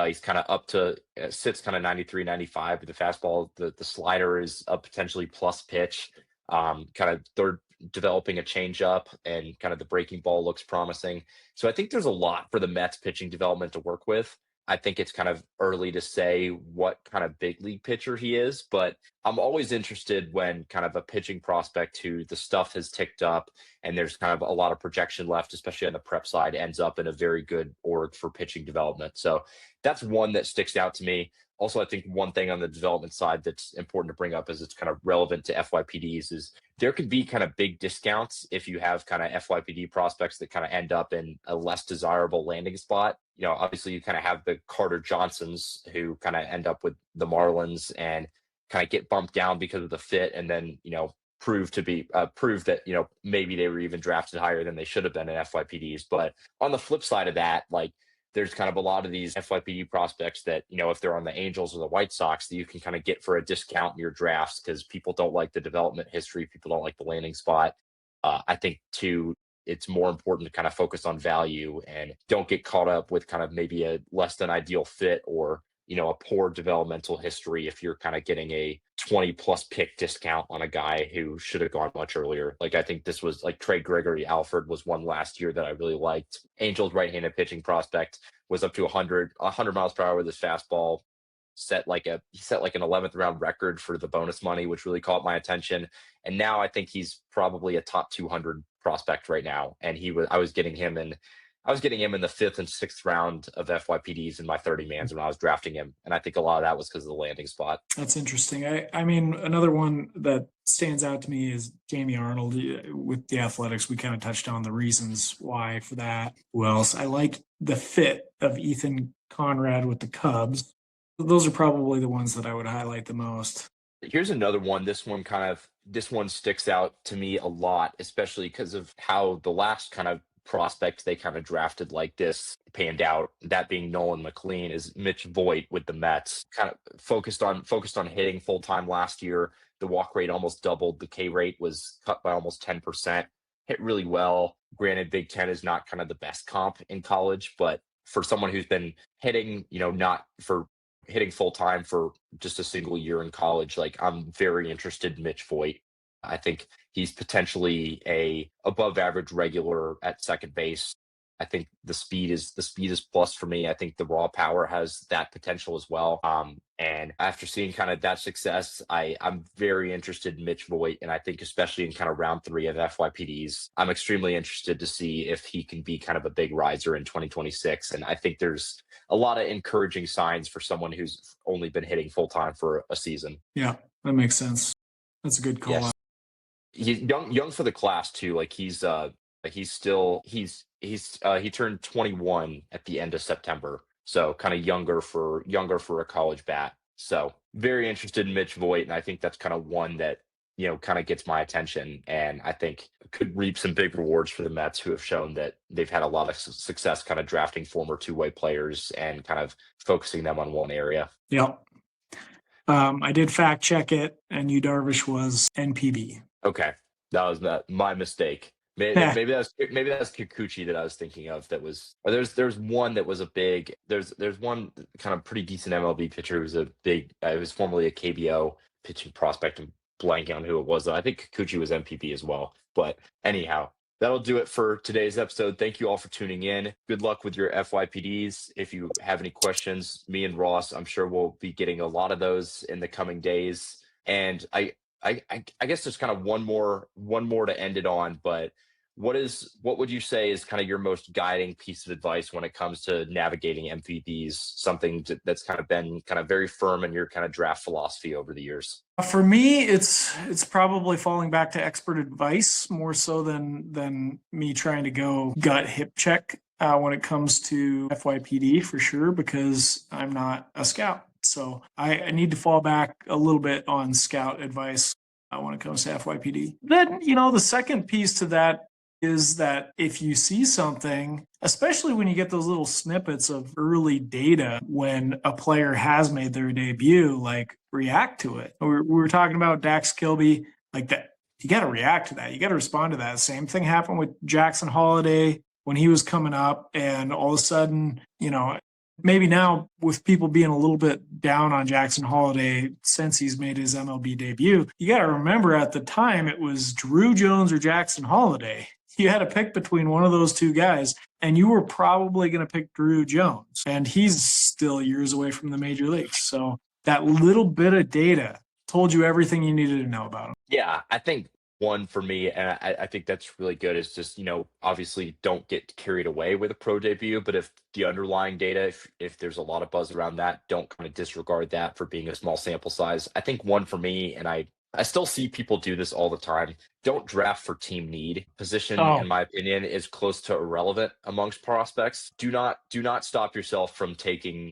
He's kind of up to sits kind of 93, 95 with the fastball. The slider is a potentially plus pitch. Kind of they're developing a changeup, and kind of the breaking ball looks promising. So I think there's a lot for the Mets pitching development to work with. I think it's kind of early to say what kind of big league pitcher he is, but I'm always interested when kind of a pitching prospect who the stuff has ticked up and there's kind of a lot of projection left, especially on the prep side, ends up in a very good org for pitching development. So that's one that sticks out to me. Also, I think one thing on the development side that's important to bring up as it's kind of relevant to FYPDs is there could be kind of big discounts if you have kind of FYPD prospects that kind of end up in a less desirable landing spot. Obviously you kind of have the Carter Johnsons who kind of end up with the Marlins and kind of get bumped down because of the fit, and then prove that maybe they were even drafted higher than they should have been in FYPDs. But on the flip side of that, like there's kind of a lot of these FYPD prospects that, if they're on the Angels or the White Sox, that you can kind of get for a discount in your drafts because people don't like the development history, people don't like the landing spot. I think too, it's more important to kind of focus on value and don't get caught up with kind of maybe a less than ideal fit or a poor developmental history if you're kind of getting a 20 plus pick discount on a guy who should have gone much earlier. Like I think this was like Trey Gregory Alford was one last year that I really liked. Angels right-handed pitching prospect was up to 100 miles per hour with his fastball. He set like an 11th round record for the bonus money, which really caught my attention. And now I think he's probably a top 200 prospect right now. And I was getting him in the 5th and 6th round of FYPDs in my 30 mans when I was drafting him. And I think a lot of that was because of the landing spot. That's interesting. I mean, another one that stands out to me is Jamie Arnold with the Athletics. We kind of touched on the reasons why for that. Who else? I like the fit of Ethan Conrad with the Cubs. Those are probably the ones that I would highlight the most. Here's another one. This one sticks out to me a lot, especially because of how the last kind of prospect they kind of drafted like this panned out. That being Nolan McLean is Mitch Voigt with the Mets. Kind of focused on hitting full time last year. The walk rate almost doubled. The K rate was cut by almost 10%. Hit really well. Granted, Big Ten is not kind of the best comp in college, but for someone who's been hitting, not for hitting full time for just a single year in college, like I'm very interested in Mitch Voigt. I think he's potentially a above average regular at second base. I think the speed is plus for me. I think the raw power has that potential as well. And after seeing kind of that success, I'm very interested in Mitch Voigt, and I think especially in kind of round 3 of FYPDs, I'm extremely interested to see if he can be kind of a big riser in 2026. And I think there's a lot of encouraging signs for someone who's only been hitting full time for a season. Yeah, that makes sense. That's a good call. Yes. He's young for the class too. Like he turned 21 at the end of September. So kind of younger for a college bat. So very interested in Mitch Voigt, and I think that's kind of one that kind of gets my attention, and I think could reap some big rewards for the Mets, who have shown that they've had a lot of success kind of drafting former two-way players and kind of focusing them on one area. Yep. I did fact check it, and Yu Darvish was NPB. Okay, that was my mistake. Maybe that's Kikuchi that I was thinking of. That was, or there's one that was a big. There's one kind of pretty decent MLB pitcher who's a big. It was formerly a KBO pitching prospect. I'm blanking on who it was. I think Kikuchi was MPB as well. But anyhow, that'll do it for today's episode. Thank you all for tuning in. Good luck with your FYPDs. If you have any questions, me and Ross, I'm sure we'll be getting a lot of those in the coming days. And I guess there's kind of one more to end it on, but what would you say is kind of your most guiding piece of advice when it comes to navigating MVPs? Something that's kind of been kind of very firm in your kind of draft philosophy over the years. For me, it's probably falling back to expert advice more so than me trying to go gut hip check when it comes to FYPD for sure, because I'm not a scout. So I need to fall back a little bit on scout advice when it comes to FYPD. Then, the second piece to that is that if you see something, especially when you get those little snippets of early data when a player has made their debut, like react to it. We were talking about Dax Kilby, like that. You got to react to that. You got to respond to that. Same thing happened with Jackson Holiday when he was coming up, and all of a sudden, maybe now with people being a little bit down on Jackson Holiday since he's made his MLB debut, you got to remember at the time it was Drew Jones or Jackson Holiday. You had to pick between one of those two guys, and you were probably going to pick Drew Jones, and he's still years away from the major leagues. So that little bit of data told you everything you needed to know about him. Yeah, I think one for me, and I think that's really good, is just, obviously don't get carried away with a pro debut, but if the underlying data, if there's a lot of buzz around that, don't kind of disregard that for being a small sample size. I think one for me, and I still see people do this all the time. Don't draft for team need. Position, Oh, in my opinion, is close to irrelevant amongst prospects. Do not stop yourself from taking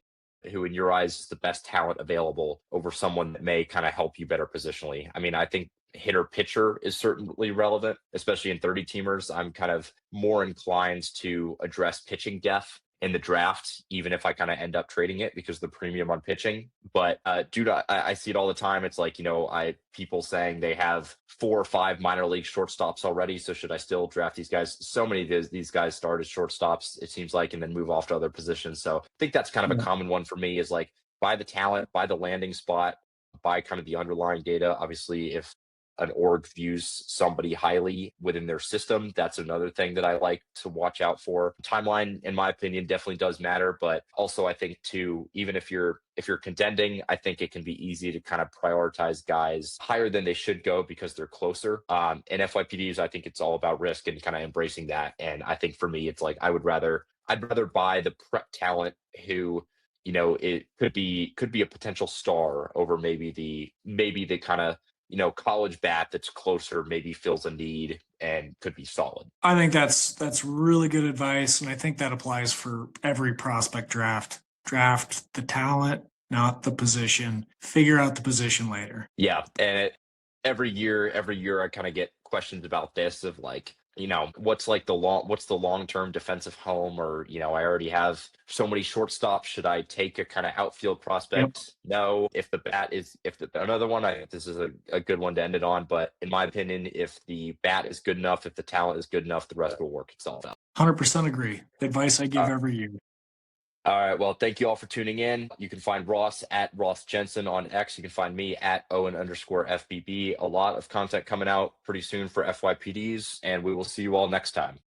who in your eyes is the best talent available over someone that may kind of help you better positionally. I mean, I think hitter pitcher is certainly relevant, especially in 30 teamers. I'm kind of more inclined to address pitching depth in the draft, even if I kind of end up trading it because of the premium on pitching. But dude, I see it all the time. It's like, people saying they have 4 or 5 minor league shortstops already. So should I still draft these guys? So many of these guys start as shortstops, it seems like, and then move off to other positions. So I think that's kind of a yeah. common one for me, is like buy the talent, buy the landing spot, buy kind of the underlying data. Obviously, if an org views somebody highly within their system, that's another thing that I like to watch out for. Timeline, in my opinion, definitely does matter, but also I think too, even if you're contending, I think it can be easy to kind of prioritize guys higher than they should go because they're closer. And FYPDs, I think it's all about risk and kind of embracing that. And I think for me, it's like I'd rather buy the prep talent who, it could be a potential star over maybe the kind of, college bat that's closer, maybe fills a need and could be solid. I think that's really good advice, and I think that applies for every prospect draft. Draft the talent, not the position. Figure out the position later. Yeah, and every year I kind of get questions about this of like, what's the long-term defensive home, or, I already have so many shortstops. Should I take a kind of outfield Yep. prospect? No. Another one, this is a good one to end it on, but in my opinion, if the bat is good enough, if the talent is good enough, the rest will work itself out. 100% agree. Advice I give Uh, every year. All right. Well, thank you all for tuning in. You can find Ross at Ross Jensen on X. You can find me at Owen_FBB. A lot of content coming out pretty soon for FYPDs, and we will see you all next time.